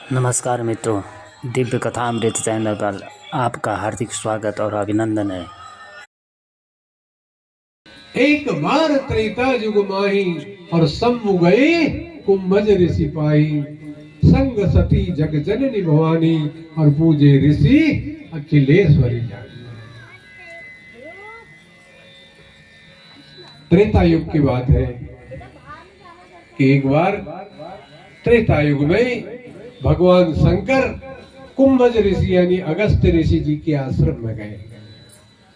नमस्कार मित्रों, दिव्य कथा अमृत चैनल पर आपका हार्दिक स्वागत और अभिनंदन है। एक बार त्रेता युग माही और सम्मु गए कुंभज ऋषि पाही। संग सती जग जननी भवानी और पूजे ऋषि अखिलेश्वरी जानी। त्रेता युग की बात है कि एक बार त्रेता युग में भगवान शंकर कुंभज ऋषि यानी अगस्त्य ऋषि जी के आश्रम में गए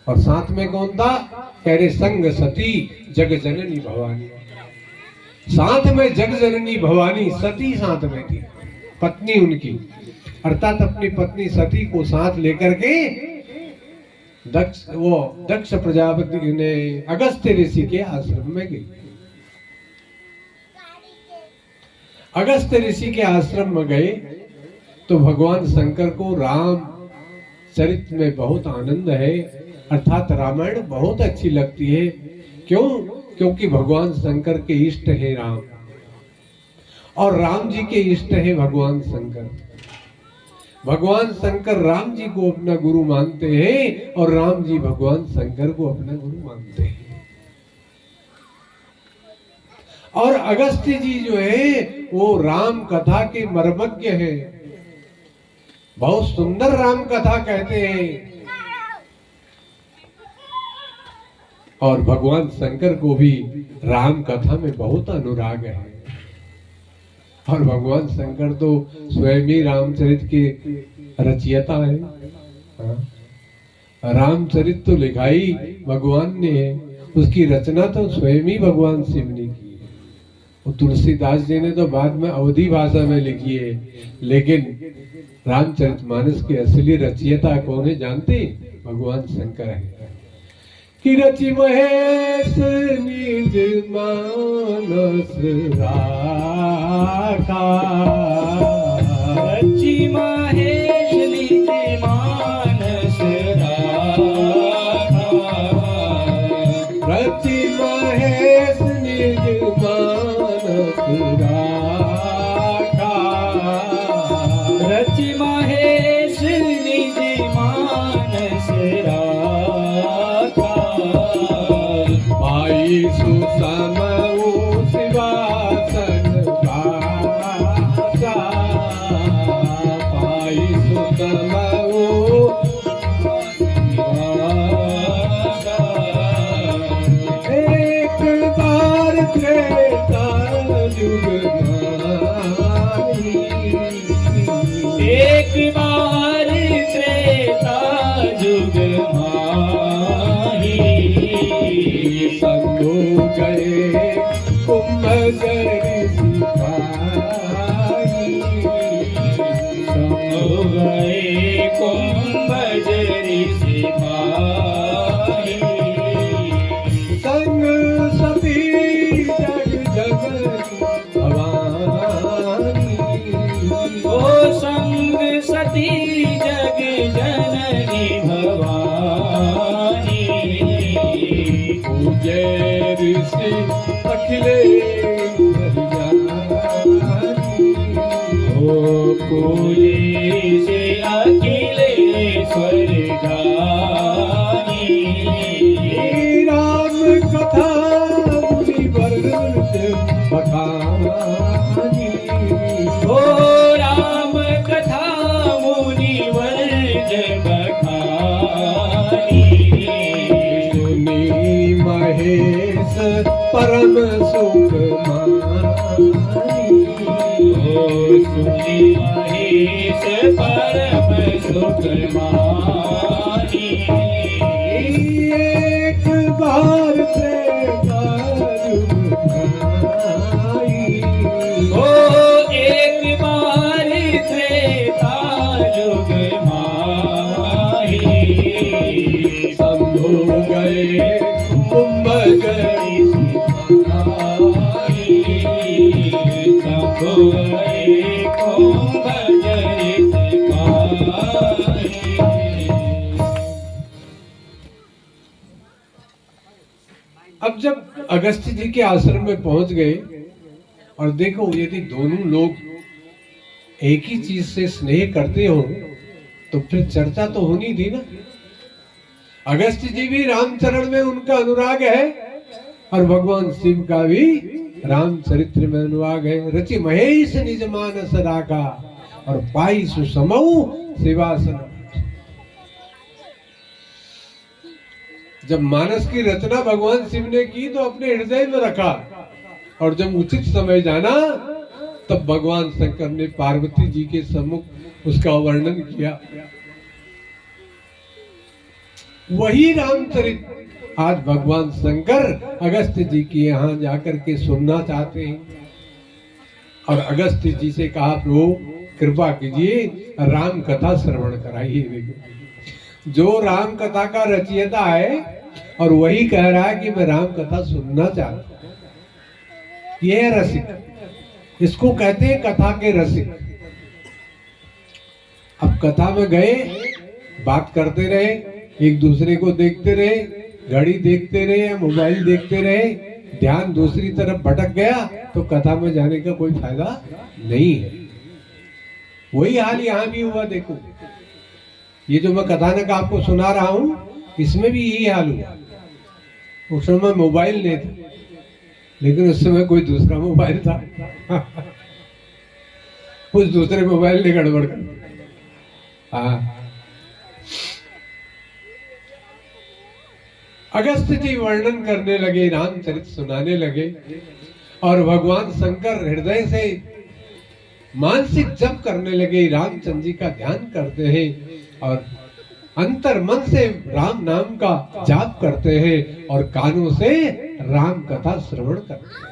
और साथ में कौन था? कह रहे संग सती जग जननी भवानी। साथ में जग जननी भवानी सती साथ में थी, पत्नी उनकी, अर्थात अपनी पत्नी सती को साथ लेकर के दक्ष प्रजापति ने अगस्त्य ऋषि के आश्रम में गई। अगस्त्य ऋषि के आश्रम में गए तो भगवान शंकर को राम चरित्र में बहुत आनंद है, अर्थात रामायण बहुत अच्छी लगती है। क्यों? क्योंकि भगवान शंकर के इष्ट है राम और राम जी के इष्ट है भगवान शंकर। भगवान शंकर राम जी को अपना गुरु मानते हैं और राम जी भगवान शंकर को अपना गुरु मानते हैं। और अगस्त्य जी जो है वो राम कथा के मर्मज्ञ हैं, बहुत सुंदर राम कथा कहते हैं। और भगवान शंकर को भी राम कथा में बहुत अनुराग है और भगवान शंकर तो स्वयं ही रामचरित के रचयिता है। रामचरित तो लिखाई भगवान ने है, उसकी रचना तो स्वयं ही भगवान शिव ने की। तुलसीदास जी ने तो बाद में अवधी भाषा में लिखी है, लेकिन रामचरितमानस के असली रचयिता कौन है जानते? भगवान शंकर है। कि रचि महेश निज मानस राखा, रचि महेश निज मानस राखा, रचि महेश निज मानस राखा, रचि महेश निज मानस राखा, पाई सुसमऊ शिवासन भाषा, पाई सुसमऊ एक बार त्रेता युग माही, एक बार त्रेता युग माही, संगो गए कुंभज ऋषि पाही, संग गए कुंभज ऋषि पाही, संग सती जग जननी भवानी, ओ संग सती जग जननी भवानी, पूजे ऋषि अखिलेश्वरी जानी, ओ पूजे से अखिलेश्वर जानी, राम कथा मुनिवर बखानी, ओ राम कथा मुनिवर बखानी, सुनी महेश परम सुख मानी, ओ सुनी महेश परम सुख मानी, एक बार त्रेता युग आई, ओ एक बार त्रेता युग माही, संभो गए कुंभज ऋषि पाही, संभो गए कुंभज ऋषि पाही। अब जब अगस्त्य जी के आश्रम में पहुंच गए और देखो यदि दोनों लोग एक ही चीज से स्नेह करते हो तो फिर चर्चा तो होनी थी ना। अगस्त जी भी रामचरण में उनका अनुराग है और भगवान शिव का भी रामचरित्र में अनुराग है। रचि महेश निज मानस राखा और पाई सुसमऊ सेवासन। जब मानस की रचना भगवान शिव ने की तो अपने हृदय में रखा, और जब उचित समय जाना तब भगवान शंकर ने पार्वती जी के सम्मुख उसका वर्णन किया। वही रामचरित आज भगवान शंकर अगस्त्य जी के यहाँ जाकर के सुनना चाहते हैं। और अगस्त्य जी से कहा, प्रभु कृपा कीजिए राम कथा श्रवण कराइए। देखो जो राम कथा का रचयिता है और वही कह रहा है कि मैं राम कथा सुनना चाहता हूं। ये है रसिक, इसको कहते हैं कथा के रसिक। अब कथा में गए, बात करते रहे, एक दूसरे को देखते रहे, घड़ी देखते रहे, मोबाइल देखते रहे, ध्यान दूसरी तरफ भटक गया तो कथा में जाने का कोई फायदा नहीं है। वही हाल यहाँ भी हुआ। देखो ये जो मैं कथानक आपको सुना रहा हूं, इसमें भी यही हाल हुआ। उस समय मोबाइल नहीं था, लेकिन उस समय कोई दूसरा मोबाइल था। उस दूसरे मोबाइल ने गड़बड़ कर दिया। हाँ, अगस्त जी वर्णन करने लगे, रामचरित सुनाने लगे, और भगवान शंकर हृदय से मानसिक जप करने लगे, रामचंद्र जी का ध्यान करते हैं और अंतर मन से राम नाम का जाप करते हैं और कानों से राम कथा श्रवण करते हैं।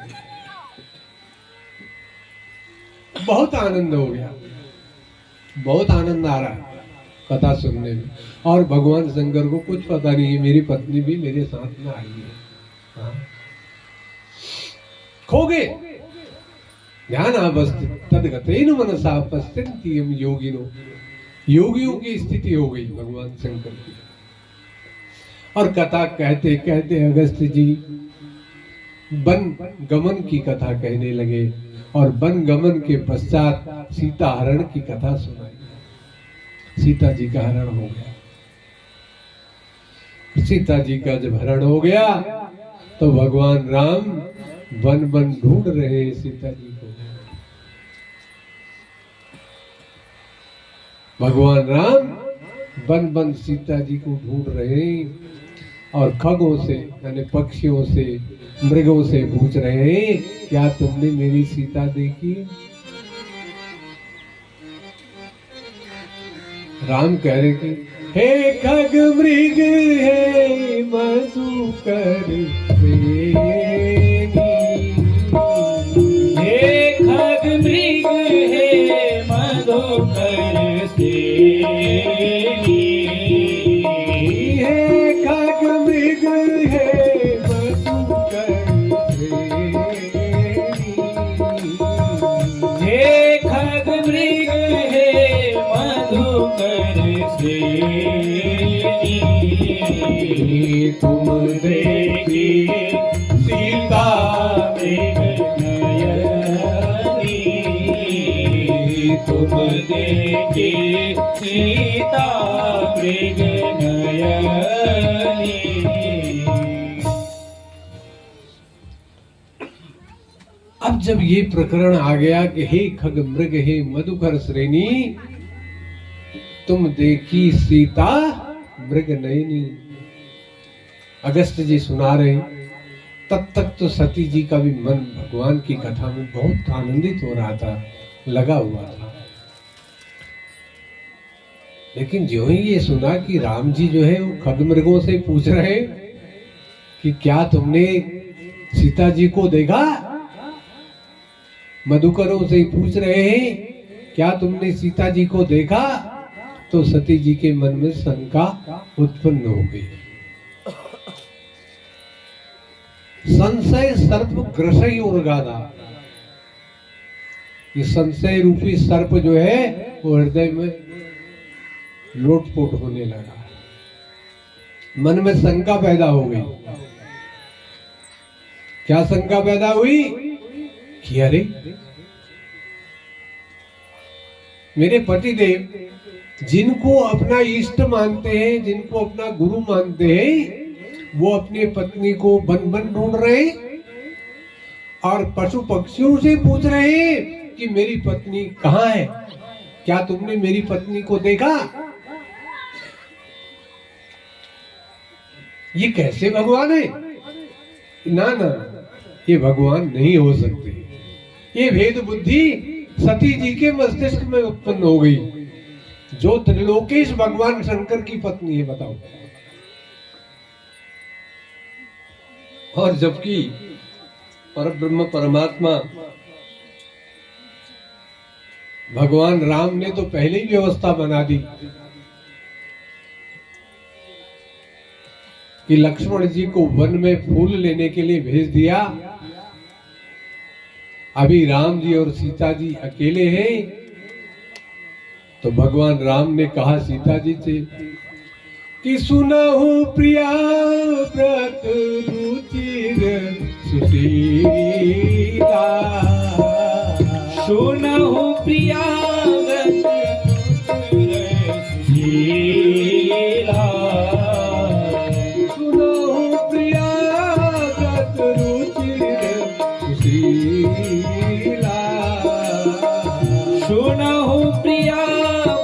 बहुत आनंद हो गया, बहुत आनंद आ रहा है कथा सुनने में। और भगवान शंकर को कुछ पता नहीं है, मेरी पत्नी भी मेरे साथ में आई है। हाँ। खो गए, ध्यान अवस्थित तदगतेन मनसा पश्यन्ति यम योगिनो। योगियों की स्थिति हो गई भगवान शंकर की। और कथा कहते कहते अगस्त्य जी वन गमन की कथा कहने लगे, और वन गमन के पश्चात सीता हरण की कथा सुनाई। सीता जी का हरण हो गया। सीता जी का जब हरण हो गया तो भगवान राम वन वन ढूंढ रहे सीता जी को। भगवान राम वन वन सीता जी को ढूंढ रहे और खगों से यानी पक्षियों से मृगों से पूछ रहे हैं, क्या तुमने मेरी सीता देखी? राम कह रहे कि हे खग मृग हे मधुकर प्रेमी, हे खग मृग हे मधुकर सेनी, हे खग मृग हे मधुकर प्रेमी, हे खग मृग हे मधुकर सेनी, तुम देखी सीता मृग नयनी, तुम देखी सीता मृग नयनी। अब जब ये प्रकरण आ गया कि हे खग मृग हे मधुकर श्रेणी, तुम देखी सीता मृग नयनी, अगस्त जी सुना रहे, तब तक तो सती जी का भी मन भगवान की कथा में बहुत आनंदित हो रहा था, लगा हुआ था। लेकिन जो ही ये सुना कि राम जी जो है वो खग मृगों से पूछ रहे कि क्या तुमने सीता जी को देखा, मधुकरों से पूछ रहे हैं क्या तुमने सीता जी को देखा, तो सती जी के मन में शंका उत्पन्न हो गई। संशय सर्प ग्रसई उर्गादा, ये संशय रूपी सर्प जो है वो हृदय में लोटपोट होने लगा, मन में शंका पैदा हो गई। क्या शंका पैदा हुई कि अरे मेरे पतिदेव जिनको अपना इष्ट मानते हैं, जिनको अपना गुरु मानते हैं, वो अपनी पत्नी को बन बन ढूंढ रहे हैं और पशु पक्षियों से पूछ रहे हैं कि मेरी पत्नी कहाँ है, क्या तुमने मेरी पत्नी को देखा? ये कैसे भगवान है? ना ना, ये भगवान नहीं हो सकते। ये भेद बुद्धि सती जी के मस्तिष्क में उत्पन्न हो गई। जो त्रिलोकेश भगवान शंकर की पत्नी है, बताओ। और जबकि परब्रह्म परमात्मा भगवान राम ने तो पहले ही व्यवस्था बना दी कि लक्ष्मण जी को वन में फूल लेने के लिए भेज दिया। अभी राम जी और सीता जी अकेले हैं, तो भगवान राम ने कहा सीता जी से कि सुनहु प्रिया व्रत रुचिर सुशीला, सुनहु प्रिया व्रत रुचिर सुशीला, सुनहु प्रिया व्रत रुचिर सुशीला, सुनहु प्रिया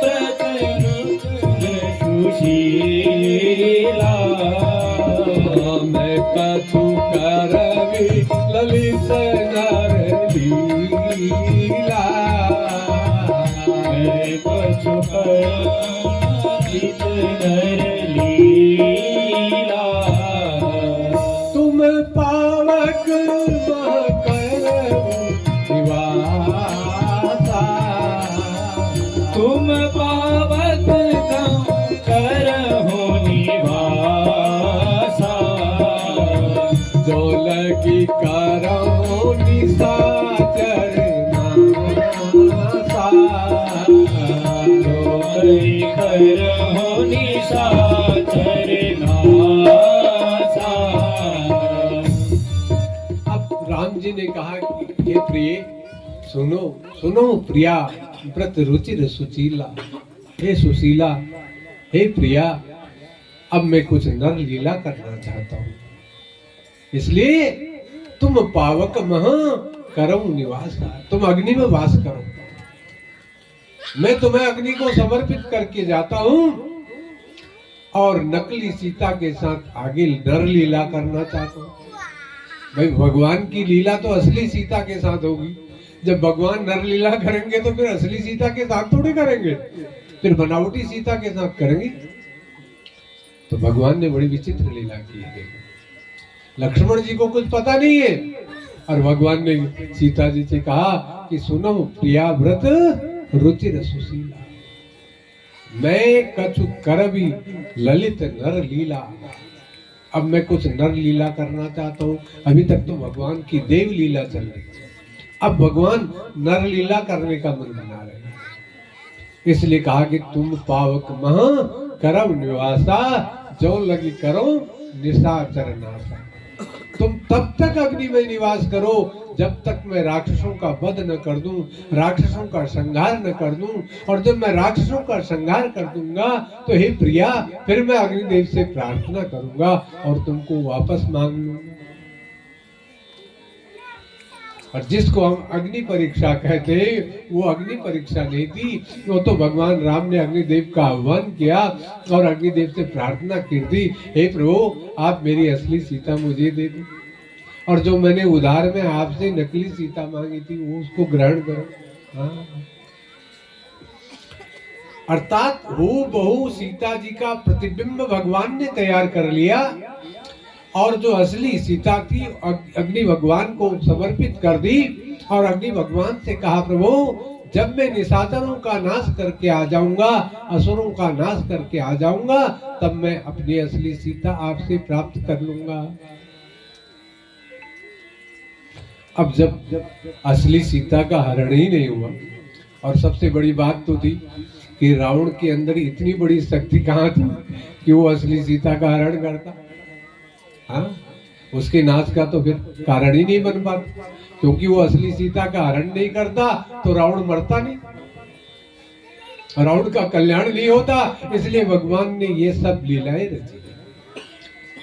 व्रत रुचिर सुशीला, मैं कछु करवी ललित नर लीला, मैं कछु करवी नर लीला, तुम पावक निवासा, तुम पावक करहु निवासा, जो लगी करो निशाचर नासा, जो लगी करहु निशाचर नासा। अब राम जी ने कहा कि हे प्रिय, सुनो सुनो प्रिया व्रत रुचिर सुशीला, हे सुशीला, हे प्रिया, अब मैं कुछ नर लीला करना चाहता हूँ, इसलिए तुम पावक मह करो निवास, तुम अग्नि में वास करो। मैं तुम्हें अग्नि को समर्पित करके जाता हूँ और नकली सीता के साथ आगे नर लीला करना चाहता हूँ। भाई भगवान की लीला तो असली सीता के साथ होगी। जब भगवान नर लीला करेंगे तो फिर असली सीता के साथ थोड़ी करेंगे, फिर बनावटी सीता के साथ करेंगे। तो भगवान ने बड़ी विचित्र लीला की है। लक्ष्मण जी को कुछ पता नहीं है और भगवान ने सीता जी से कहा कि सुनो प्रिया व्रत रुचिर सुशीला, मैं कछु करबी ललित नर लीला, अब मैं कुछ नर लीला करना चाहता हूँ। अभी तक तो भगवान की देव लीला चल रही है, अब भगवान नर लीला करने का मन बना रहे हैं। इसलिए कहा कि तुम पावक मह करम निवासा, जो लगी करो निशाचर नासा, तुम तब तक अग्नि में निवास करो जब तक मैं राक्षसों का वध न कर दूं, राक्षसों का संहार न कर दूं। और जब मैं राक्षसों का संहार कर दूंगा तो हे प्रिया, फिर मैं अग्निदेव से प्रार्थना करूंगा और तुमको वापस मांग लूंगा। और जिसको हम अग्नि परीक्षा कहते हैं, वो अग्नि परीक्षा नहीं थी, वो तो भगवान राम ने अग्निदेव का आह्वान किया और अग्निदेव से प्रार्थना की थी, हे प्रभु आप मेरी असली सीता मुझे दे दो, और जो मैंने उधार में आपसे नकली सीता मांगी थी वो उसको ग्रहण करो। हाँ। अर्थात हूबहू सीता जी का प्रतिबिंब भगवान ने तैयार कर लिया और जो असली सीता थी अग्नि भगवान को समर्पित कर दी और अग्नि भगवान से कहा प्रभु जब मैं निशाचरों का नाश करके आ जाऊंगा, असुरों का नाश करके आ जाऊंगा, तब मैं अपनी असली सीता आपसे प्राप्त कर लूंगा। अब जब असली सीता का हरण ही नहीं हुआ, और सबसे बड़ी बात तो थी कि रावण के अंदर इतनी बड़ी शक्ति कहाँ थी कि वो असली सीता का हरण करता। हाँ, उसके नाश का तो फिर कारण ही नहीं बन पाता, क्योंकि वो असली सीता का हरण नहीं करता तो रावण मरता नहीं। रावण का कल्याण नहीं होता, इसलिए भगवान ने ये सब लीलाएं रची।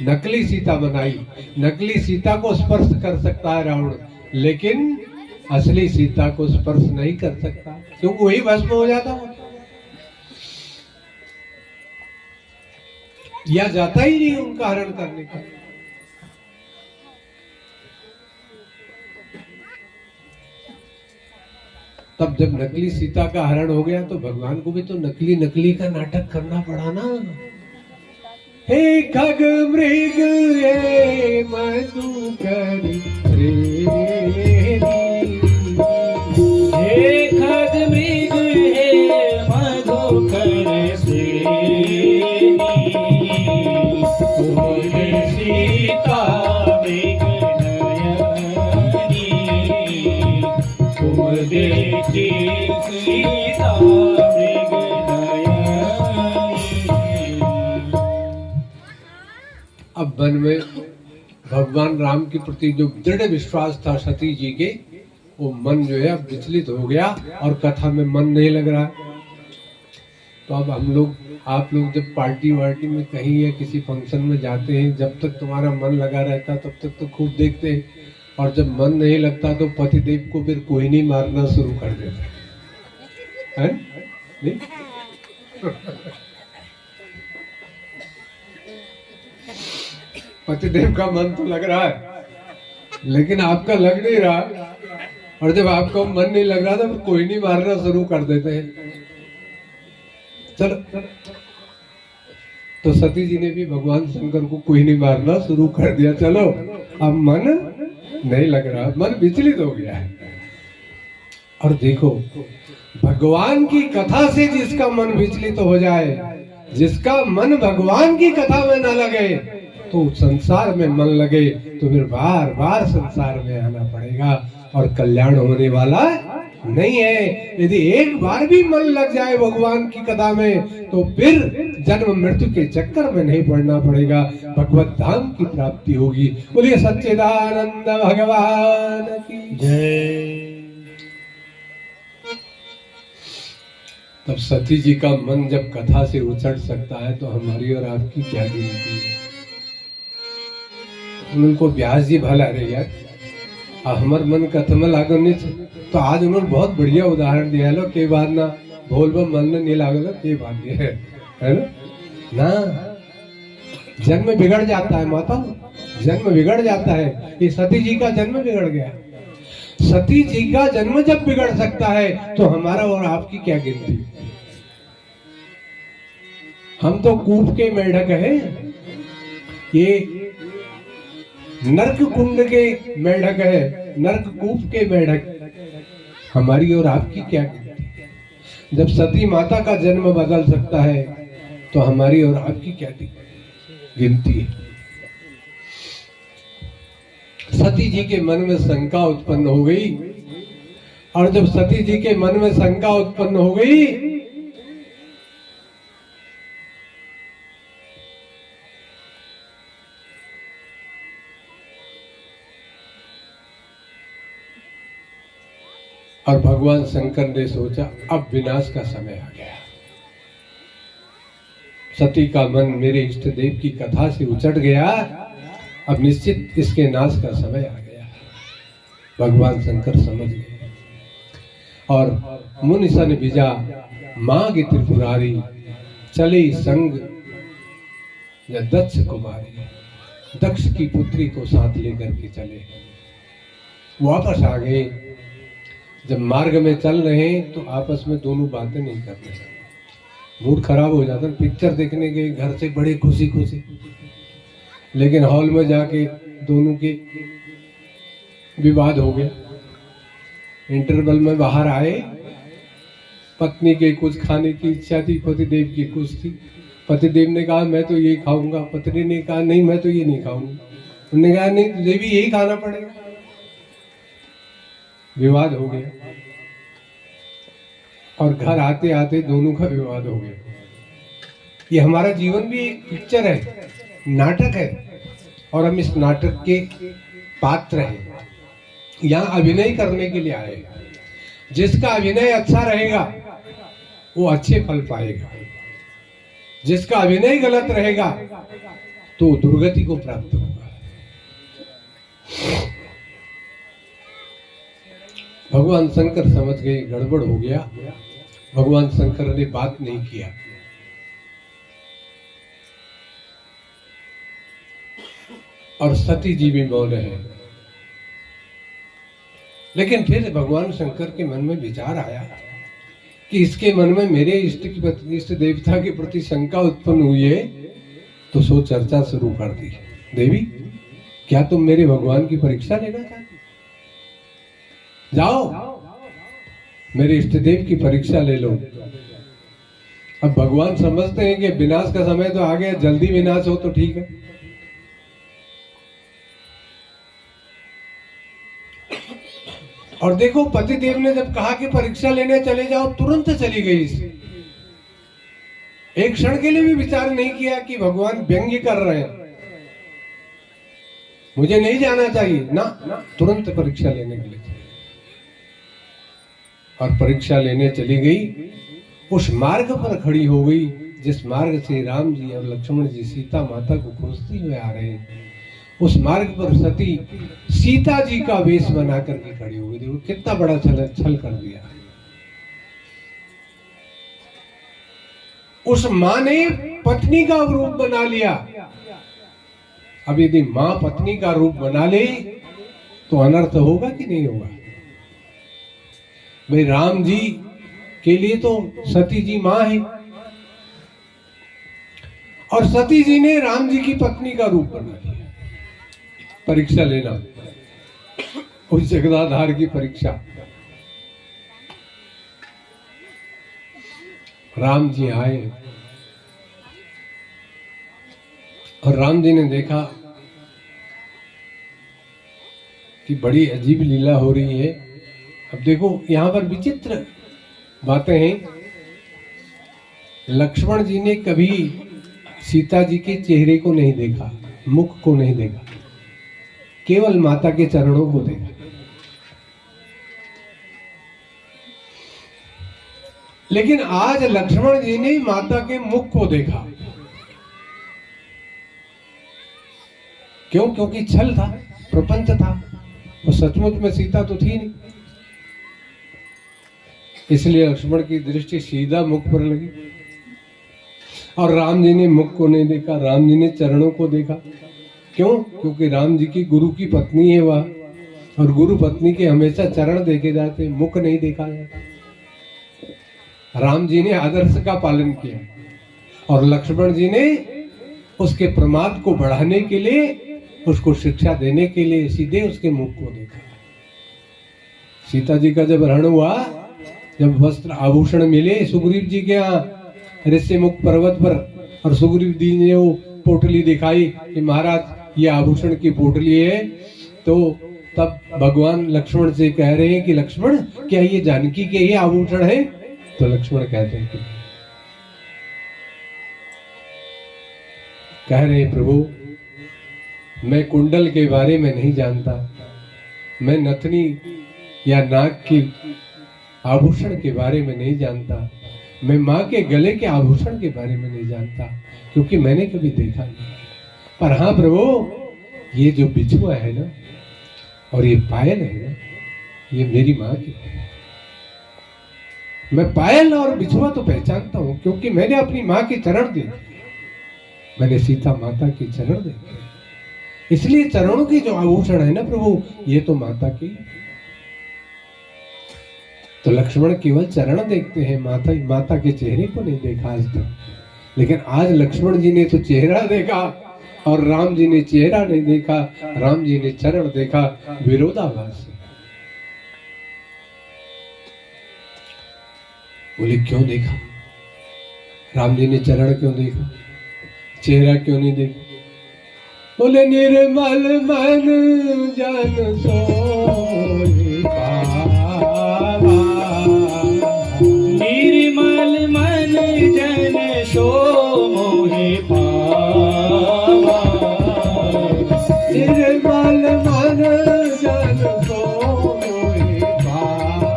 नकली सीता बनाई। नकली सीता को स्पर्श कर सकता है रावण, लेकिन असली सीता को स्पर्श नहीं कर सकता, क्योंकि वही भस्म हो जाता है या जाता ही नहीं उनका हरण करने का। तब जब नकली सीता का हरण हो गया तो भगवान को भी तो नकली नकली का नाटक करना पड़ा ना। हे खग मृग हे मधुकर हे खग मृग हे मधुकर श्रेणी, तुम सीता मृग नयनी, तुम देखी सीता मृग नयनी। अब वन में भगवान राम के प्रति जो दृढ़ विश्वास था सती जी के, वो मन जो है अब विचलित हो गया और कथा में मन नहीं लग रहा। तो अब हम लोग, आप लोग जब पार्टी वार्टी में कहीं या किसी फंक्शन में जाते हैं, जब तक तुम्हारा मन लगा रहता तब तक तो खूब देखते हैं, और जब मन नहीं लगता तो पतिदेव को फिर कोई नहीं मारना शुरू कर देते हैं, नहीं? पतिदेव का मन तो लग रहा है, लेकिन आपका लग नहीं रहा, और जब आपका मन नहीं लग रहा था तो कोई नहीं मारना शुरू कर देते हैं। चलो, तो सती जी ने भी भगवान शंकर को कोई नहीं मारना शुरू कर दिया। चलो, अब मन नहीं लग रहा, मन विचलित हो गया है। और देखो, भगवान की कथा से जिसका मन विचलित हो जाए, जिसका मन भगवान की कथा में न लगे, तो संसार में मन लगे तो फिर बार बार संसार में आना पड़ेगा और कल्याण होने वाला नहीं है। यदि एक बार भी मन लग जाए भगवान की कथा में, तो फिर जन्म मृत्यु के चक्कर में नहीं पड़ना पड़ेगा, भगवत धाम की प्राप्ति होगी। बोलिए सच्चिदानंद भगवान की जय। तब सती जी का मन जब कथा से उछट सकता है, तो हमारी और आपकी क्या गिनती है। उनको व्यास जी भला रहे यार, हमार मन कथा में लागो नहीं, तो आज उन्होंने बहुत बढ़िया उदाहरण दिया लो, के बात ना भोल बम मन नहीं लागो, के बात दिया है ना। जन्म बिगड़ जाता है माता, जन्म बिगड़ जाता है। ये सती जी का जन्म बिगड़ गया। सती जी का जन्म जब बिगड़ सकता है, तो हमारा और आपकी क्या गिनती। हम तो कूप के मेढक हैं, ये नर्क कुंड के मेढक है, नर्क कूप के मेढक। हमारी और आपकी क्या गिनती। जब सती माता का जन्म बदल सकता है, तो हमारी और आपकी क्या गिनती है। सती जी के मन में शंका उत्पन्न हो गई, और जब सती जी के मन में शंका उत्पन्न हो गई, और भगवान शंकर ने सोचा अब विनाश का समय आ गया। सती का मन मेरे इष्ट देव की कथा से उचट गया, अब निश्चित इसके नाश का समय आ गया। भगवान शंकर समझ गए, और मुनि सन विजा मांग त्रिपुरारी, चली संग दक्ष कुमारी। दक्ष की पुत्री को साथ लेकर के चले, वापस आ गए। जब मार्ग में चल रहे हैं तो आपस में दोनों बातें नहीं कर रहे, मूड खराब हो जाता। पिक्चर देखने गए घर से बड़े खुशी खुशी, लेकिन हॉल में जाके दोनों के विवाद हो गया। इंटरवल में बाहर आए, पत्नी के कुछ खाने की इच्छा थी, पतिदेव की कुछ थी। पतिदेव ने कहा मैं तो ये खाऊंगा, पत्नी ने कहा नहीं मैं तो ये नहीं खाऊंगा। उन्होंने कहा नहीं तुझे भी यही खाना पड़ेगा। विवाद हो गया, और घर आते आते दोनों का विवाद हो गया। ये हमारा जीवन भी एक पिक्चर है, नाटक है, और हम इस नाटक के पात्र हैं। यहाँ अभिनय करने के लिए आए। जिसका अभिनय अच्छा रहेगा वो अच्छे फल पाएगा। जिसका अभिनय गलत रहेगा तो दुर्गति को प्राप्त होगा। भगवान शंकर समझ गए गड़बड़ हो गया। भगवान शंकर ने बात नहीं किया। और सती जी भी मौन है। लेकिन फिर भगवान शंकर के मन में विचार आया कि इसके मन में मेरे इष्ट देवता के प्रति शंका उत्पन्न हुई है, तो सो चर्चा शुरू कर दी। देवी, क्या तुम मेरे भगवान की परीक्षा लेना चाहती? जाओ मेरे इष्ट देव की परीक्षा ले लो। अब भगवान समझते हैं कि विनाश का समय तो आ गया, जल्दी विनाश हो तो ठीक है। और देखो, पतिदेव ने जब कहा कि परीक्षा लेने चले जाओ, तुरंत चली गई। एक क्षण के लिए भी विचार नहीं किया कि भगवान व्यंग्य कर रहे हैं, मुझे नहीं जाना चाहिए ना, तुरंत परीक्षा लेने के लिए। और परीक्षा लेने चली गई। उस मार्ग पर खड़ी हो गई जिस मार्ग से राम जी और लक्ष्मण जी सीता माता को खोजते हुए आ रहे हैं। उस मार्ग पर सती सीता जी का वेश बना करके खड़ी हो गई। देखो कितना बड़ा छल कर दिया। उस मां ने पत्नी का रूप बना लिया। अब यदि मां पत्नी का रूप बना ले तो अनर्थ होगा कि नहीं होगा? भाई, राम जी के लिए तो सती जी मां है, और सती जी ने राम जी की पत्नी का रूप बना लिया। परीक्षा लेना, उस जगदाधार की परीक्षा। राम जी आए और राम जी ने देखा कि बड़ी अजीब लीला हो रही है। अब देखो, यहां पर विचित्र बातें हैं। लक्ष्मण जी ने कभी सीता जी के चेहरे को नहीं देखा, मुख को नहीं देखा, केवल माता के चरणों को देखा। लेकिन आज लक्ष्मण जी ने माता के मुख को देखा। क्यों? क्योंकि छल था, प्रपंच था, वो सचमुच में सीता तो थी नहीं। इसलिए लक्ष्मण की दृष्टि सीधा मुख पर लगी। और राम जी ने मुख को नहीं देखा, राम जी ने चरणों को देखा। क्यों? क्योंकि राम जी की गुरु की पत्नी है वह, और गुरु पत्नी के हमेशा चरण देखे जाते, मुख नहीं देखा जाता। राम जी ने आदर्श का पालन किया और लक्ष्मण जी ने उसके प्रमाद को बढ़ाने के लिए, उसको शिक्षा देने के लिए सीधे उसके मुख को देखा। सीता जी का जब हरण हुआ, जब वस्त्र आभूषण मिले सुग्रीव जी के यहाँ ऋषिमुख पर्वत पर, और सुग्रीव जी ने वो पोटली दिखाई कि महाराज ये आभूषण की पोटली है, तो तब भगवान लक्ष्मण से कह रहे हैं कि लक्ष्मण, क्या ये जानकी के ये आभूषण है? तो लक्ष्मण कहते हैं कि कह रहे प्रभु, मैं कुंडल के बारे में नहीं जानता, मैं नथनी या नाक की आभूषण के बारे में नहीं जानता, मैं माँ के गले के आभूषण के बारे में नहीं जानता, क्योंकि मैंने कभी देखा नहीं। पर हाँ प्रभु, ये जो बिछुआ है ना, और ये पायल है ना, ये मेरी माँ की है। मैं पायल और बिछुआ तो पहचानता हूं, क्योंकि मैंने अपनी माँ के चरण देखे, मैंने सीता माता के चरण देखे। इसलिए चरणों की जो आभूषण है ना प्रभु, ये तो माता की। तो लक्ष्मण केवल चरण देखते हैं, माता के चेहरे को नहीं देखा आज तक। लेकिन आज लक्ष्मण जी ने तो चेहरा देखा और राम जी ने चेहरा नहीं देखा, राम जी ने चरण देखा। विरोधाभास। बोले क्यों देखा? राम जी ने चरण क्यों देखा, चेहरा क्यों नहीं देखा? बोले निर्मल मन जन सोई पावा, निर्मल मन जन सो मोहि पावा, निर्मल मन जन सोई पावा।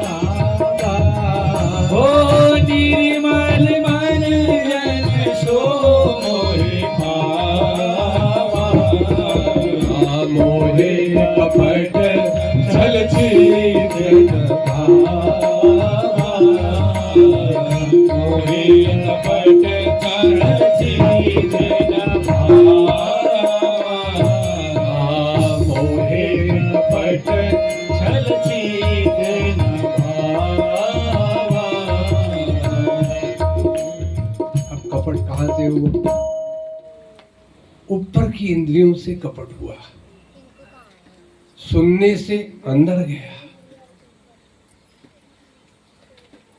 ओ निर्मल कैसे हुआ? ऊपर की इंद्रियों से कपट हुआ, सुनने से अंदर गया,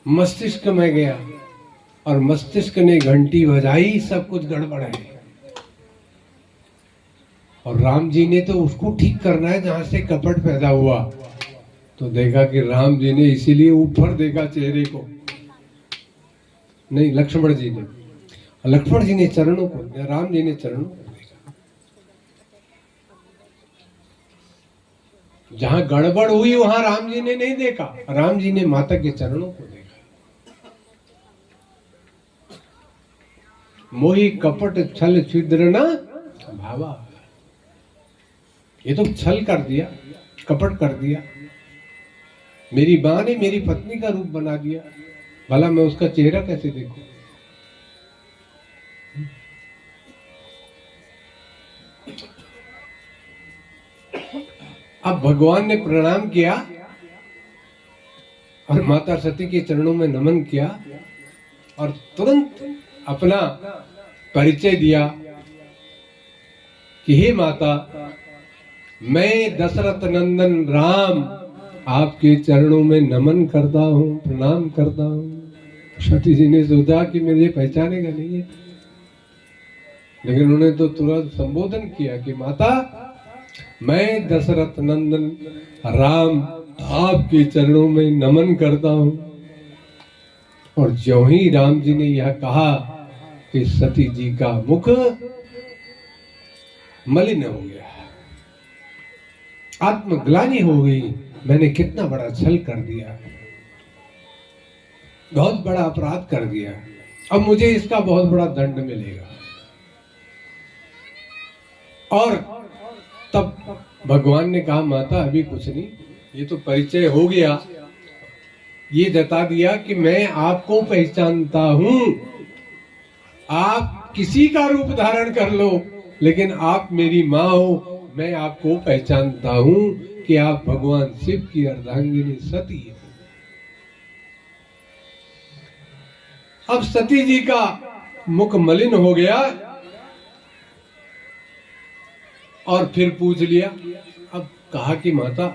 मस्तिष्क में गया और मस्तिष्क ने घंटी बजाई, सब कुछ गड़बड़ है। और राम जी ने तो उसको ठीक करना है जहां से कपट पैदा हुआ। तो देखा कि राम जी ने इसीलिए ऊपर देखा चेहरे को, नहीं लक्ष्मण जी ने, लक्ष्मण जी ने चरणों को, राम जी ने चरणों को देखा। जहां गड़बड़ हुई वहां राम जी ने नहीं देखा, राम जी ने माता के चरणों को देखा। मोहि कपट छल छिद्र न भावा, ये तो छल कर दिया, कपट कर दिया। मेरी मां ने मेरी पत्नी का रूप बना दिया, भला मैं उसका चेहरा कैसे देखूं? अब भगवान ने प्रणाम किया और माता सती के चरणों में नमन किया और तुरंत अपना परिचय दिया कि हे माता, मैं दशरथ नंदन राम आपके चरणों में नमन करता हूँ, प्रणाम करता हूँ। सती जी ने सोचा कि मुझे पहचानेगा नहीं है, लेकिन उन्होंने तो तुरंत संबोधन किया कि माता, मैं दशरथ नंदन राम आपके चरणों में नमन करता हूँ। और ज्यों ही राम जी ने यह कहा कि सती जी का मुख मलिन हो गया, आत्मग्लानि हो गई। मैंने कितना बड़ा छल कर दिया, बहुत बड़ा अपराध कर दिया, अब मुझे इसका बहुत बड़ा दंड मिलेगा। और तब भगवान ने कहा, माता अभी कुछ नहीं, ये तो परिचय हो गया, ये जता दिया कि मैं आपको पहचानता हूं। आप किसी का रूप धारण कर लो, लेकिन आप मेरी माँ हो, मैं आपको पहचानता हूं कि आप भगवान शिव की अर्धांगिनी सती है। अब सती जी का मुख मलिन हो गया और फिर पूछ लिया। अब कहा कि माता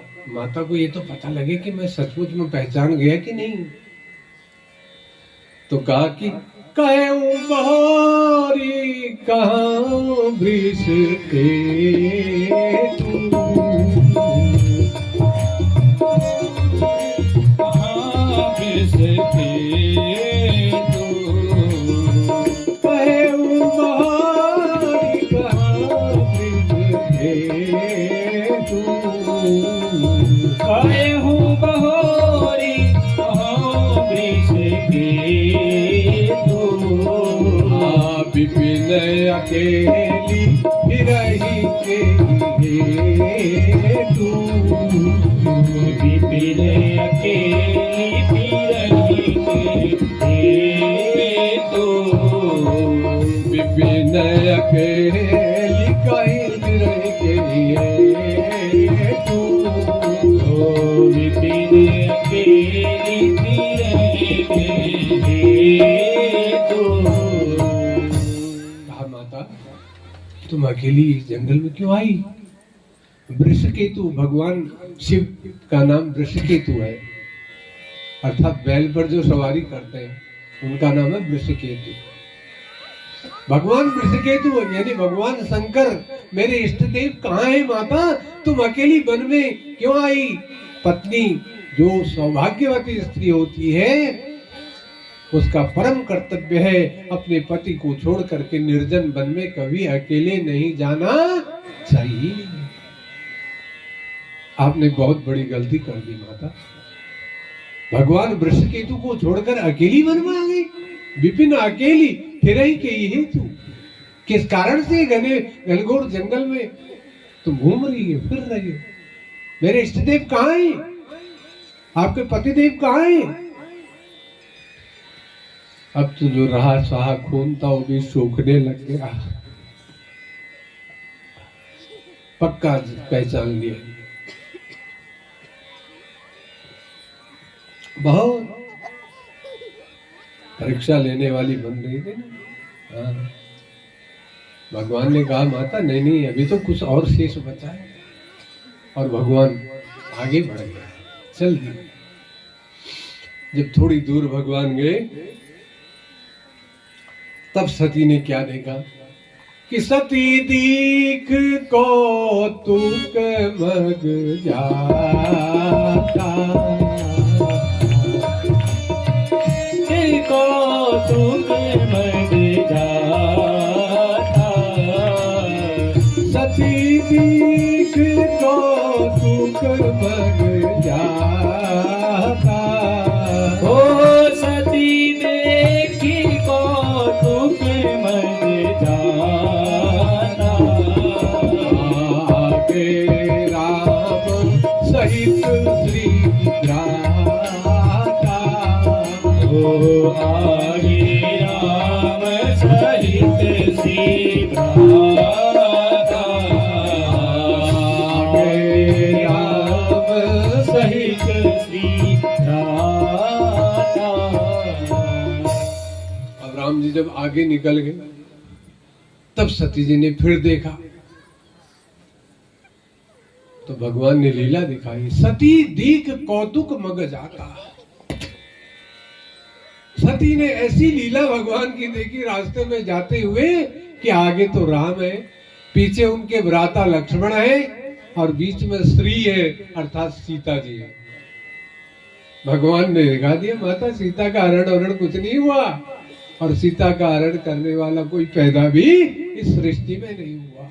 को ये तो पता लगे कि मैं सचमुच में पहचान गया कि नहीं। तो कहा कि कहूं बहारी कहाँ वृष के तू, कहाँ वृष के तू, कहूं बहारी कहाँ वृष के तू, कहूं बहोरी कहाँ वृष के तू, विपिन अकेली रही के तू, विपिन अकेली रही के तू, विपिन अकेली कहीं रह के तू, विपिन अकेली रही के तू। कहा माता, तुम अकेली जंगल में क्यों आई? वृषकेतु, भगवान शिव का नाम वृषकेतु है, अर्थात बैल पर जो सवारी करते हैं उनका नाम है वृषकेतु। भगवान वृषकेतु यानी भगवान शंकर मेरे इष्ट देव कहाँ है माता? तुम अकेली वन में क्यों आई? पत्नी जो सौभाग्यवती स्त्री होती है उसका परम कर्तव्य है अपने पति को छोड़ करके निर्जन वन में कभी अकेले नहीं जाना चाहिए। आपने बहुत बड़ी गलती कर दी माता। भगवान वृषकेतु को छोड़कर अकेली वन में आ गई, विपिन अकेली फिर ही के ये तू किस कारण से घने घनघोर जंगल में तुम घूम रही है, फिर रही हो? मेरे इष्ट देव कहाँ है? आपके पति देव कहाँ है? अब तो जो रहा सहा खून था वो भी सूखने लग गया, पक्का पहचान लिया। बहुत परीक्षा लेने वाली बन रही थी ना, हाँ। भगवान ने कहा माता नहीं नहीं अभी तो कुछ और शेष बचा है, और भगवान आगे बढ़ गए, चल दिए। जब थोड़ी दूर भगवान गए तब सती ने क्या देखा कि सती दीख कौतुक मग जाता, कौतुक मग जाता, सती दीख कौतुक मग जाता, ओ सती देखी कौतुक मग जाता, आगे राम सहित श्री भ्राता, ओ आगे राम सहित सीता, आगे राम सहित सीता। अब राम जी जब आगे निकल गए तब सती जी ने फिर देखा तो भगवान ने लीला दिखाई, सती दीख कौतुक मग जाता। सती ने ऐसी लीला भगवान की देखी रास्ते में जाते हुए कि आगे तो राम है, पीछे उनके भ्राता लक्ष्मण है और बीच में श्री है अर्थात सीता जी है। भगवान ने दिखा दिया माता सीता का हरण कुछ नहीं हुआ, और सीता का हरण करने वाला कोई पैदा भी इस सृष्टि में नहीं हुआ।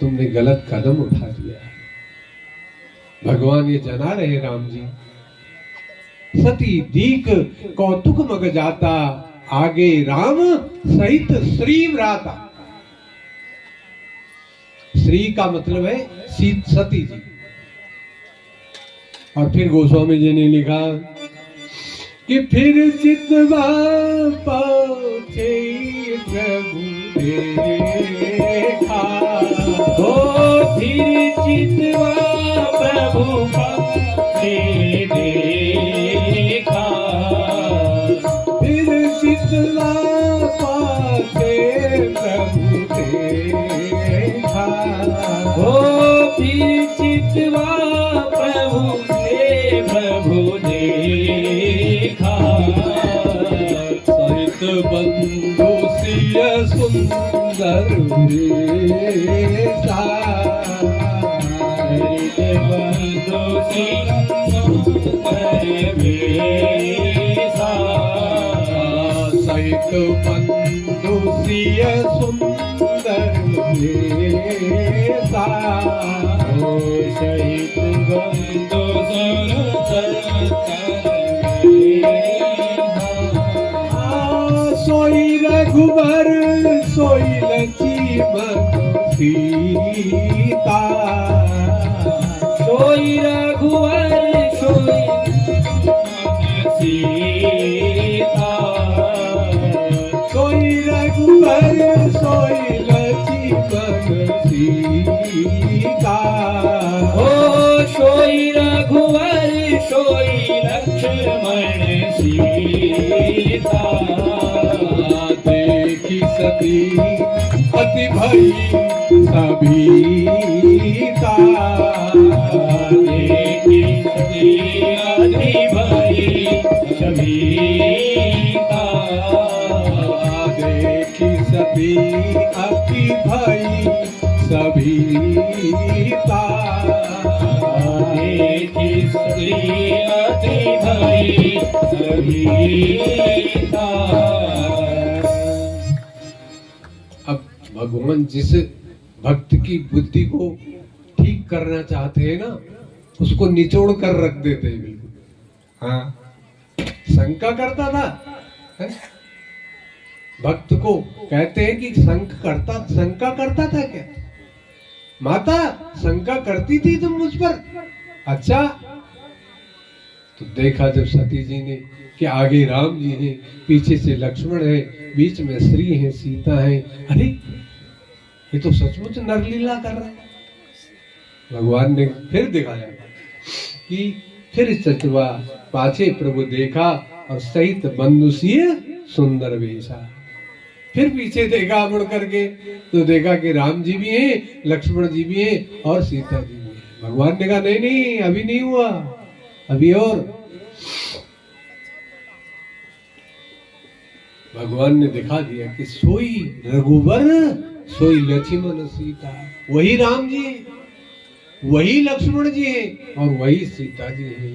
तुमने गलत कदम उठा दिया। भगवान ये जना रहे राम जी, सती दीख कौतुक मग जाता, आगे राम सहित श्री व्राता। श्री का मतलब है सती जी। और फिर गोस्वामी जी ने लिखा कि फिर चितवा पहुंचे प्रभु देखा, ओ फिर चितवा प्रभु पक्षे देखा, फिर चितवा पहुंचे प्रभु देखा, ओ फिर चितवा प्रभु देखा, सहित बंधु सिय सुंदर वेशा, सहित बंधु सिय सुंदर वेशा, सहित बंधु सिय सुंदर वेशा, ओ सहित बंधु सोई रघुबर सोई लक्ष्मण सीता, सोई रघुवर सोई सीता, सोई रघुबर सोई लक्ष्मण सीता, ओ सोई रघुवर सोई लक्ष्मण सीता, देखी सती अति भई सभीता, देखी सती अति भई सभीता, देखी सती अति भई सभीता, देखी सती अति भई सभीता। अब भगवान जिस भक्त की बुद्धि को ठीक करना चाहते हैं ना, उसको निचोड़ कर रख देते हैं बिल्कुल। हाँ, शंका करता था है? भक्त को कहते हैं कि शंका करता था क्या? माता शंका करती थी तुम मुझ पर? अच्छा, तो देखा जब सती जी ने कि आगे राम जी हैं, पीछे से लक्ष्मण है, बीच में श्री है, सीता है, अरे ये तो सचमुच नरलीला कर रहे हैं। भगवान ने फिर दिखाया कि फिर चतुर्वा पाछे प्रभु देखा, और सहित बंधुसीय सुंदर वेशा। फिर पीछे देखा मुड़ करके तो देखा कि राम जी भी हैं, लक्ष्मण जी भी हैं और सीता जी भी हैं। भगवान ने कहा नहीं नहीं अभी नहीं हुआ, अभी और। भगवान ने दिखा दिया कि सोई रघुवर सोई लक्ष्मण सीता, वही राम जी है, वही लक्ष्मण जी है और वही सीता जी है।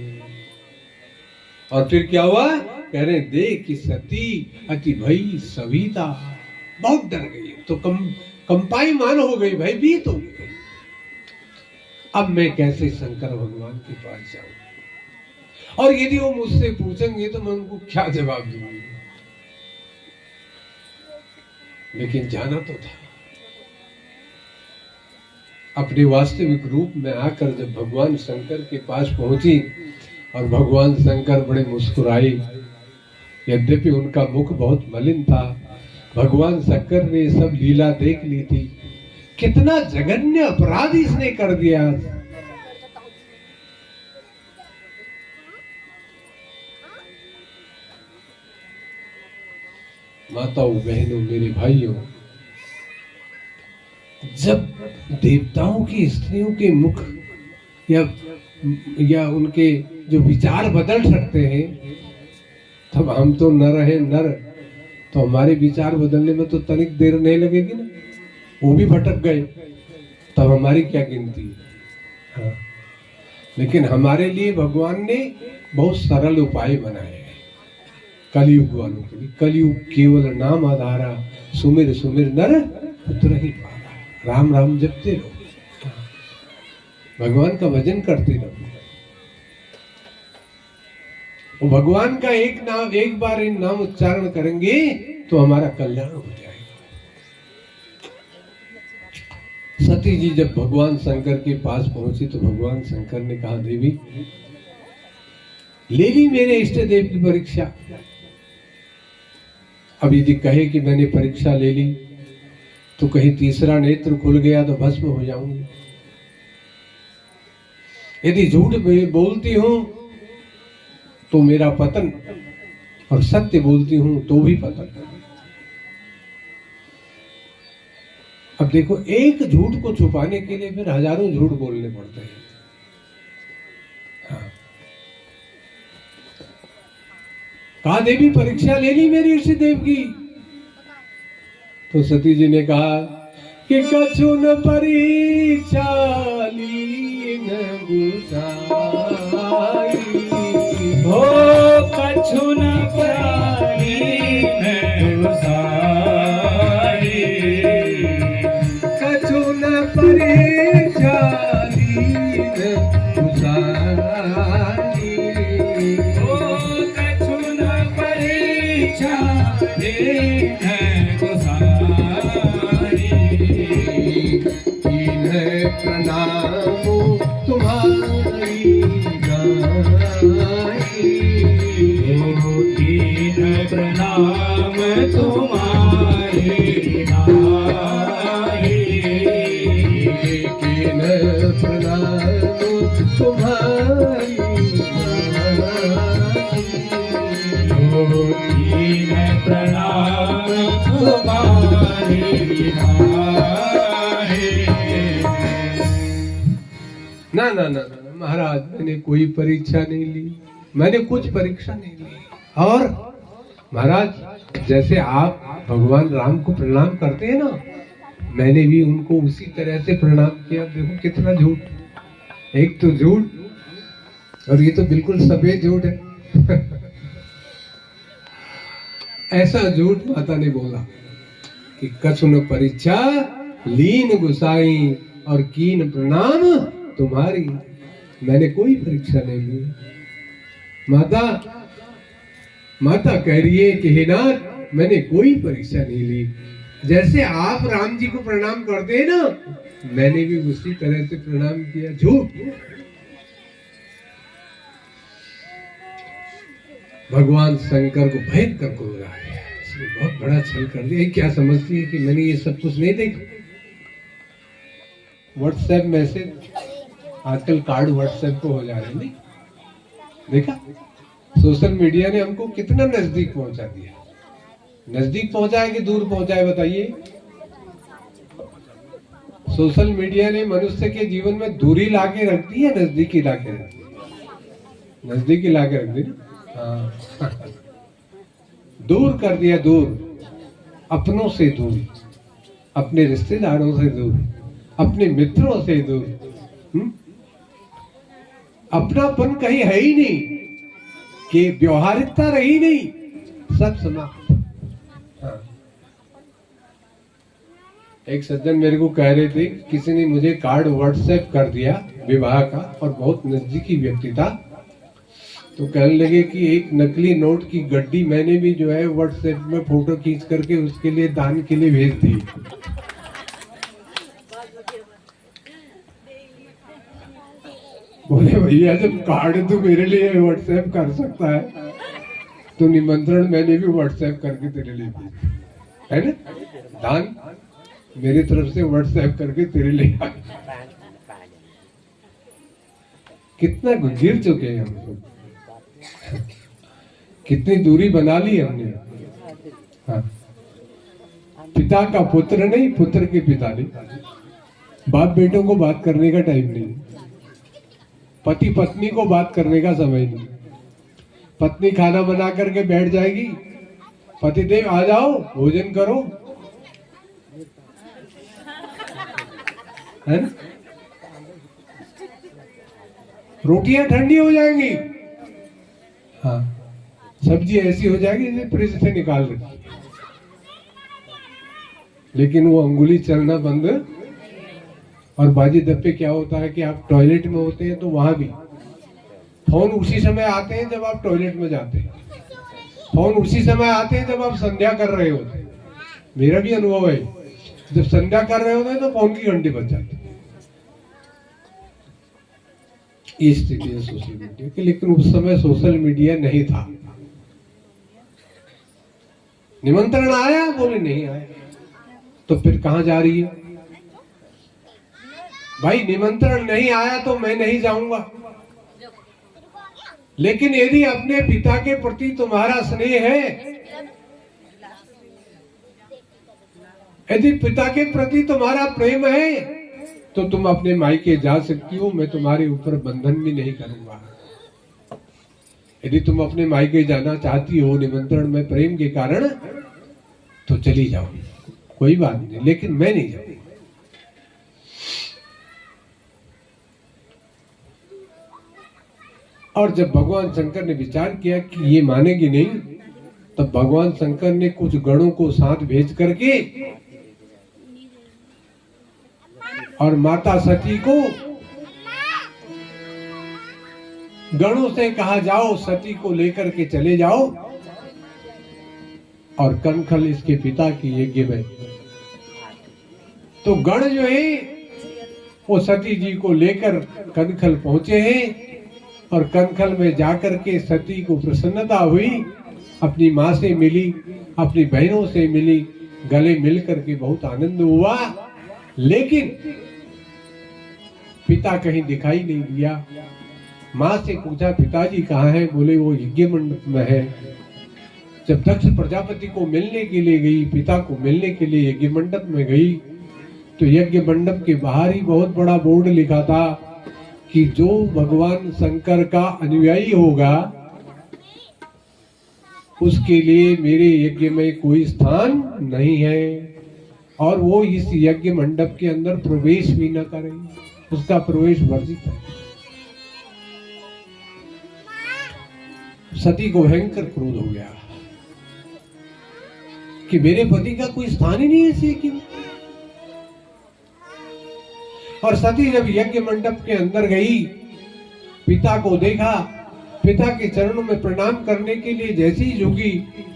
और फिर क्या हुआ, कह रहे देख कि सती अति भई सविता, बहुत डर गई तो कंपाई मान हो गई, भाई बीत हो गई। अब मैं कैसे शंकर भगवान के पास जाऊं और यदि वो मुझसे पूछेंगे तो मैं उनको क्या जवाब दूंगी। लेकिन जाना तो था। अपने वास्तविक रूप में आकर जब भगवान शंकर के पास पहुंची और भगवान शंकर बड़े मुस्कुराए, यद्यपि उनका मुख बहुत मलिन था। भगवान शंकर ने सब लीला देख ली थी, कितना जघन्य अपराध इसने कर दिया। माताओं बहनों मेरे भाइयों, जब देवताओं की स्त्रियों के मुख या उनके जो विचार बदल सकते हैं, तब हम तो नर हैं नर, तो हमारे विचार बदलने में तो तनिक देर नहीं लगेगी ना। वो भी भटक गए तब हमारी क्या गिनती है। हाँ। लेकिन हमारे लिए भगवान ने बहुत सरल उपाय बनाए हैं कलयुग वालों के लिए। कलयुग केवल नाम आधारा, सुमिर सुमिर नर उतर ही पारा। राम राम जपते रहो, भगवान का भजन करते रहो। वो भगवान का एक नाम, एक बार इन नाम उच्चारण करेंगे तो हमारा कल्याण हो जाएगा। सती जी जब भगवान शंकर के पास पहुंची तो भगवान शंकर ने कहा देवी ले ली मेरे इष्ट देव की परीक्षा। अब यदि कहे कि मैंने परीक्षा ले ली तो कहीं तीसरा नेत्र खुल गया तो भस्म हो जाऊंगी। यदि झूठ बोलती हूं तो मेरा पतन, और सत्य बोलती हूं तो भी पतन। अब देखो, एक झूठ को छुपाने के लिए फिर हजारों झूठ बोलने पड़ते हैं। हाँ। कहा देवी परीक्षा ले ली मेरी ऋषि देव की। तो सती जी ने कहा कि कछु न परीक्षा लीन गुसाई, हो कछु न लीन गुसाई, कछु न परीक्षा लीन गुसाई, हो कछु न परीक्षा लीन गुसाई, इन्हें प्रणाम तुम्हारी गाई, दीन प्रणाम तुम्हारे नाई, दीन प्रणाम तुम्हारी गाई, दीन प्रणाम तुम्हारे नाई। ना ना ना ना महाराज, मैंने कोई परीक्षा नहीं ली, मैंने कुछ परीक्षा नहीं ली। और महाराज जैसे आप भगवान राम को प्रणाम करते हैं ना, मैंने भी उनको उसी तरह से प्रणाम किया। देखो कितना झूठ, एक तो झूठ और ये तो बिल्कुल सफेद झूठ है। ऐसा झूठ माता ने बोला कि कछु न परीक्षा लीन गुसाई और कीन प्रणाम तुम्हारी। मैंने कोई परीक्षा नहीं ली। माता कह रही है कि हे नाथ मैंने कोई परीक्षा नहीं ली। जैसे आप राम जी को प्रणाम करते हैं ना, मैंने भी उसी तरह से प्रणाम किया। झूठ। भगवान शंकर को भयंकर क्रोध आया, इसने बहुत बड़ा छल कर दिया। क्या समझती है कि मैंने ये सब कुछ नहीं देखा? व्हाट्सएप मैसेज, आजकल कार्ड व्हाट्सएप को हो जा रहे हैं, नहीं देखा? सोशल मीडिया ने हमको कितना नजदीक पहुंचा दिया। नजदीक पहुंचाए कि दूर पहुंचाए बताइए। सोशल मीडिया ने मनुष्य के जीवन में दूरी लाके रख दी है, नजदीकी लाके रख दी? नजदीकी लाके रख दी ना। हाँ। दूर कर दिया, दूर, अपनों से दूर, अपने रिश्तेदारों से दूर, अपने मित्रों से दूर। अपनापन कहीं है ही नहीं, कि व्यवहारिकता रही नहीं, सब समाप्त। हाँ। एक सज्जन मेरे को कह रहे थे, किसी ने मुझे कार्ड व्हाट्सएप कर दिया विवाह का, और बहुत नजदीकी व्यक्ति था, तो कहने लगे कि एक नकली नोट की गड्डी मैंने भी जो है व्हाट्सएप में फोटो खींच करके उसके लिए दान के लिए भेज दी। बोले भैया जब कार्ड तो मेरे लिए व्हाट्सएप कर सकता है, तो निमंत्रण मैंने भी व्हाट्सएप करके तेरे लिए भेजा है ना, दान मेरी तरफ से व्हाट्सएप करके तेरे लिए। कितना गिर चुके हैं हम लोग, कितनी दूरी बना ली हमने। हाँ। पिता का पुत्र नहीं, पुत्र के पिता नहीं, बाप बेटों को बात करने का टाइम नहीं, पति पत्नी को बात करने का समय नहीं। पत्नी खाना बना करके बैठ जाएगी, पतिदेव आ जाओ भोजन करो, है ना, रोटियां ठंडी हो जाएंगी। हाँ, सब्जी ऐसी हो जाएगी जैसे फ्रिज से निकाल रही, लेकिन वो अंगुली चलना बंद। और बाजी दप्पे क्या होता है कि आप टॉयलेट में होते हैं तो वहां भी फोन उसी समय आते हैं जब आप टॉयलेट में जाते हैं, फोन उसी समय आते हैं जब आप संध्या कर रहे होते हैं। मेरा भी अनुभव है, जब संध्या कर रहे होते हैं तो फोन की घंटी बज जाती है। ये स्थिति है सोशल मीडिया की। लेकिन उस समय सोशल मीडिया नहीं था। निमंत्रण आया, बोले नहीं आया, तो फिर कहां जा रही है भाई? निमंत्रण नहीं आया तो मैं नहीं जाऊंगा, लेकिन यदि अपने पिता के प्रति तुम्हारा स्नेह है, यदि पिता के प्रति तुम्हारा प्रेम है, तो तुम अपने मायके जा सकती हो, मैं तुम्हारे ऊपर बंधन भी नहीं करूंगा। यदि तुम अपने मायके जाना चाहती हो निमंत्रण में प्रेम के कारण, तो चली जाओ, कोई बात नहीं, लेकिन मैं नहीं जाऊंगा। और जब भगवान शंकर ने विचार किया कि ये मानेगी नहीं, तब भगवान शंकर ने कुछ गणों को साथ भेज करके और माता सती को गणों से कहा, जाओ सती को लेकर के चले जाओ और कनखल इसके पिता की यज्ञ में। तो गण जो है वो सती जी को लेकर कनखल पहुंचे हैं, और कनखल में जाकर के सती को प्रसन्नता हुई, अपनी माँ से मिली, अपनी बहनों से मिली, गले मिल करके बहुत आनंद हुआ। लेकिन पिता कहीं दिखाई नहीं दिया। माँ से पूछा, पिताजी कहाँ है? बोले वो यज्ञ मंडप में है। जब दक्ष प्रजापति को मिलने के लिए गई, पिता को मिलने के लिए यज्ञ मंडप में गई, तो यज्ञ मंडप के बाहर ही बहुत बड़ा बोर्ड लिखा था कि जो भगवान शंकर का अनुयायी होगा उसके लिए मेरे यज्ञ में कोई स्थान नहीं है, और वो इस यज्ञ मंडप के अंदर प्रवेश भी न करे, उसका प्रवेश वर्जित है। सती को भयंकर क्रोध हो गया कि मेरे पति का कोई स्थान ही नहीं है इस यज्ञ में। और सती जब यज्ञ मंडप के अंदर गई, पिता को देखा, पिता के चरणों में प्रणाम करने के लिए जैसे ही झुकी,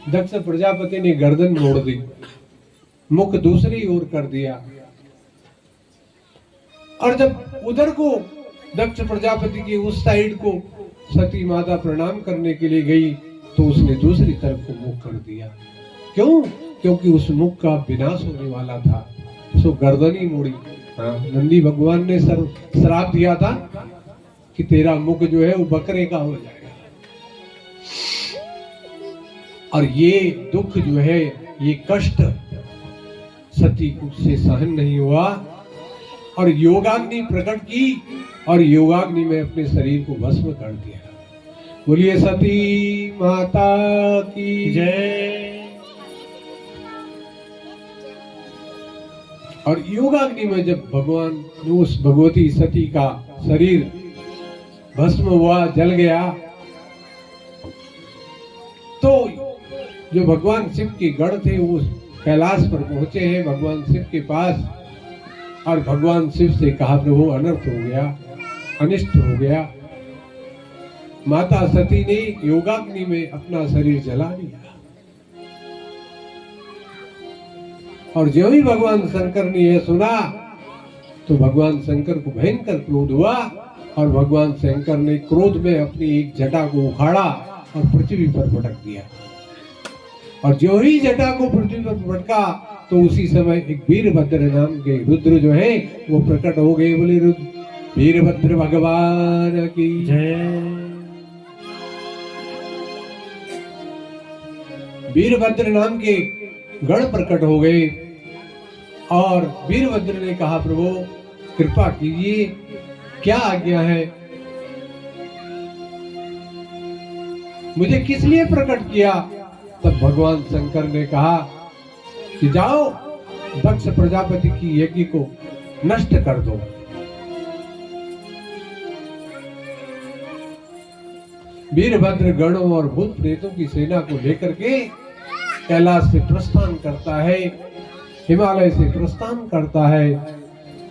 दक्ष प्रजापति ने गर्दन मोड़ दी, मुख दूसरी ओर कर दिया। और जब उधर को दक्ष प्रजापति की उस साइड को सती माता प्रणाम करने के लिए गई, तो उसने दूसरी तरफ को मुख कर दिया। क्यों? क्योंकि उस मुख का विनाश होने वाला था, सो गर्दन ही मोड़ी। नंदी भगवान ने श्राप दिया था कि तेरा मुख जो है वो बकरे का हो जाएगा। और ये दुख जो है, ये कष्ट सती से सहन नहीं हुआ और योगाग्नि प्रकट की और योगाग्नि में अपने शरीर को भस्म कर दिया। बोलिए सती माता की जय। और योगाग्नि में जब भगवान उस भगवती सती का शरीर भस्म हुआ, जल गया, तो जो भगवान शिव के गढ़ थे वो कैलाश पर पहुंचे हैं भगवान शिव के पास और भगवान शिव से कहा प्रभु अनर्थ हो गया, अनिष्ट हो गया। माता सती ने योगाग्नि में अपना शरीर जला दिया और जो ही भगवान शंकर ने यह सुना तो भगवान शंकर को भयंकर क्रोध हुआ और भगवान शंकर ने क्रोध में अपनी एक जटा को उखाड़ा और पृथ्वी पर पटक दिया। और जो ही जटा को पृथ्वी पर पटका तो उसी समय एक वीरभद्र नाम के रुद्र जो है वो प्रकट हो गए। बोले वीरभद्र भगवान की जय। वीरभद्र नाम के गण प्रकट हो गए और वीरभद्र ने कहा प्रभु कृपा कीजिए, क्या आज्ञा है, मुझे किस लिए प्रकट किया। तब भगवान शंकर ने कहा कि जाओ दक्ष प्रजापति की यज्ञ को नष्ट कर दो। वीरभद्र गणों और भूत प्रेतों की सेना को लेकर के कैलाश से प्रस्थान करता है, हिमालय से प्रस्थान करता है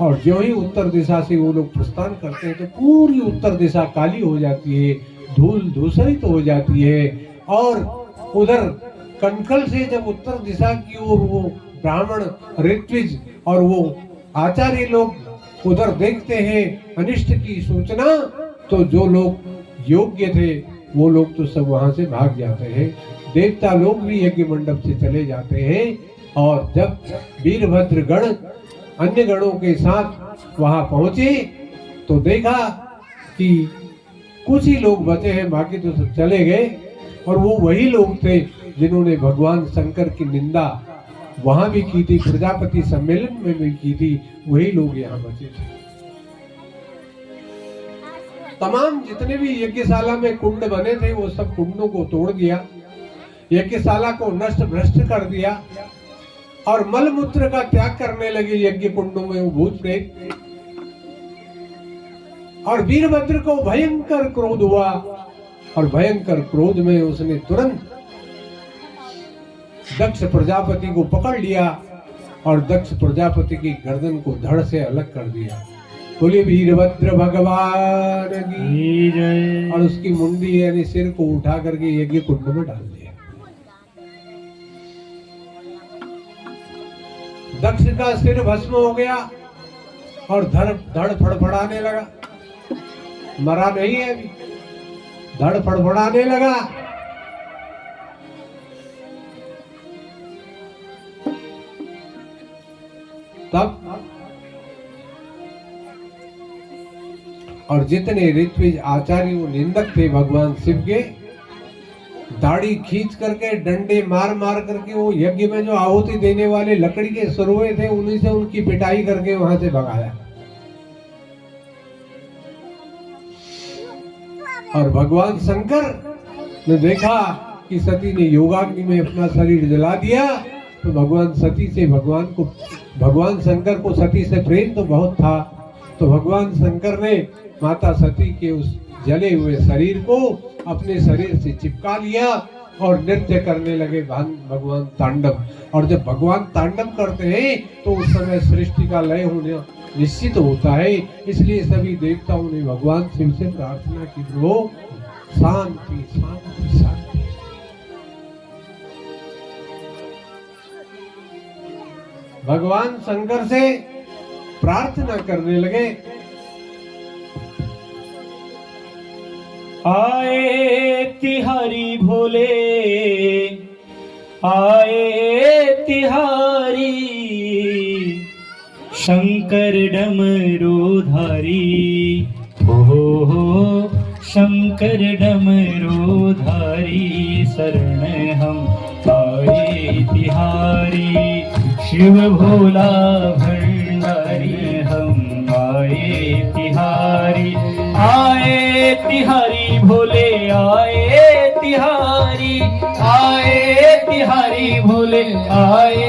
और जो ही उत्तर दिशा से वो लोग प्रस्थान करते हैं तो पूरी उत्तर दिशा काली हो जाती है, धूल धूसरित हो जाती है। और उधर कनकल से जब उत्तर दिशा की ओर वो ब्राह्मण, ऋत्विज और वो आचार्य लोग उधर देखते हैं अनिष्ट की सूचना, तो जो लोग योग्य थे वो लोग तो सब वहां से भाग जाते हैं। देवता लोग भी यज्ञ मंडप से चले जाते हैं। और जब वीरभद्र गण अन्य गणों के साथ वहां पहुंचे तो देखा कि कुछ ही लोग बचे हैं, बाकी तो सब चले गए। और वो वही लोग थे जिन्होंने भगवान शंकर की निंदा वहां भी की थी, प्रजापति सम्मेलन में भी की थी, वही लोग यहाँ बचे थे। तमाम जितने भी यज्ञशाला में कुंड बने थे वो सब कुंडों को तोड़ दिया, यज्ञशाला को नष्ट भ्रष्ट कर दिया और मलमूत्र का त्याग करने लगे यज्ञ कुंडों में वो भूत प्रेत। और वीरभद्र को भयंकर क्रोध हुआ और भयंकर क्रोध में उसने तुरंत दक्ष प्रजापति को पकड़ लिया और दक्ष प्रजापति की गर्दन को धड़ से अलग कर दिया। बोले वीरभद्र भगवान की जय। और उसकी मुंडी यानी सिर को उठा करके यज्ञ कुंड में डाल दिया। दक्ष का सिर भस्म हो गया और धड़ फड़फड़ाने लगा, मरा नहीं है अभी, धड़ फड़फड़ाने लगा। तब और जितने ऋत्विज आचार्य निंदक थे भगवान शिव के, दाढ़ी खींच करके डंडे मार मार करके वो यज्ञ में जो आहुति देने वाले लकड़ी के सरुए थे उन्हीं से उनकी पिटाई करके वहां से भगाया। और भगवान शंकर ने देखा कि सती ने योगाग्नि में अपना शरीर जला दिया, तो भगवान शंकर को सती से प्रेम तो बहुत था, तो भगवान शंकर ने माता सती के उस जले हुए शरीर को अपने शरीर से चिपका लिया और नृत्य करने लगे भगवान तांडव। और जब भगवान तांडव करते हैं तो उस समय सृष्टि का लय होना निश्चित होता है। इसलिए सभी देवताओं ने भगवान शिव से प्रार्थना की, प्रभु शांति शांति शांति। भगवान शंकर से प्रार्थना करने लगे, आए तिहारी भोले, आए तिहारी, शंकर डमरूधारी, हो शंकर डमरूधारी, शरण हम आए तिहारी। शिव भोला भंडारी हम आए तिहारी। आए तिहारी भोले आए तिहारी। आए तिहारी भोले आए।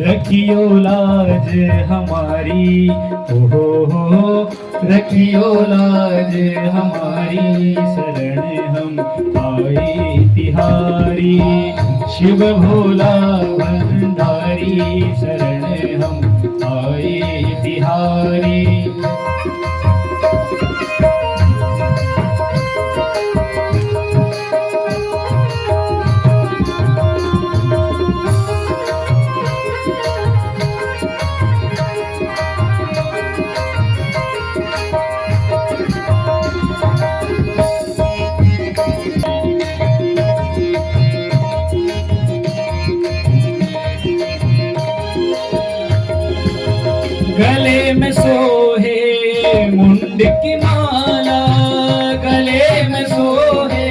रखियो लाज हमारी हो रखियो लाज हमारी। शरण हम आए तिहारी। शिव भोला भंडारी शरण हम आए तिहारी। गले में सोहे मुंड की माला। गले में सोहे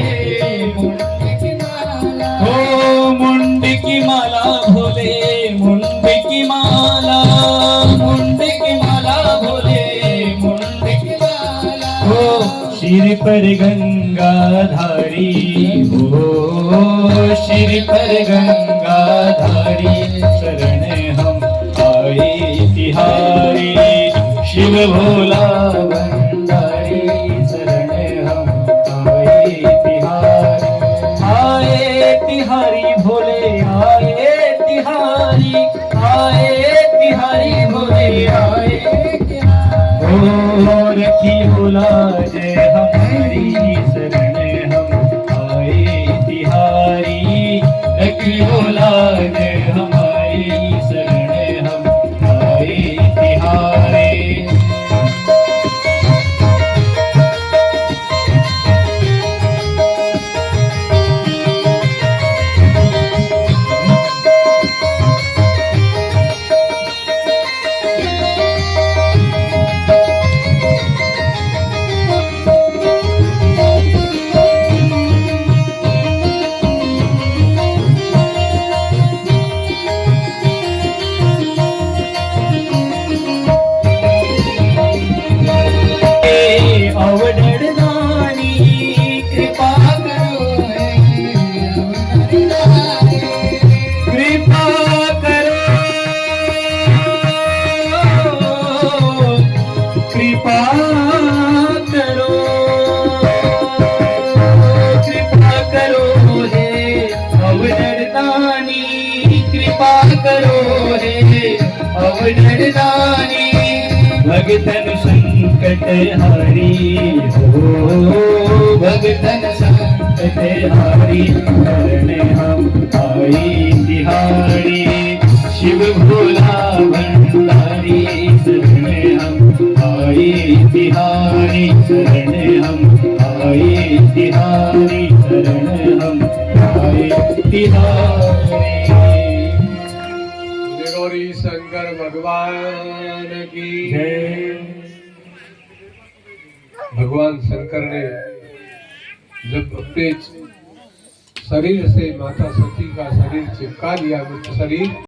मुंड की माला। हो मुंड की माला भोले मुंड की माला। मुंड की माला भोले मुंड की माला। हो सिर पर गंगा धारी। हो सिर पर गंगा धारी। शरण हम आए तिहारी। शिव भोला भंडारी शरण हम आए तिहारी। आए तिहारी भोले आए तिहारी। आए तिहारी भोले आए तिहारी। ओ रखियो लाज हमारी। शरण हम आए तिहारी। रखियो लाज हमारी। शरण हम आए तिहारी। भगतन संकट हारी। हो भगतन संकट हारी। शरण हम आए तिहारी। शिव भोला भंडारी शरण हम आए तिहारी। शरण हम आए तिहारी। शरण हम आए तिहारी। गौरी शंकर भगवान की जय। भगवान शंकर ने जब अपने शरीर से माता सती का शरीर चिपका लिया, शरीर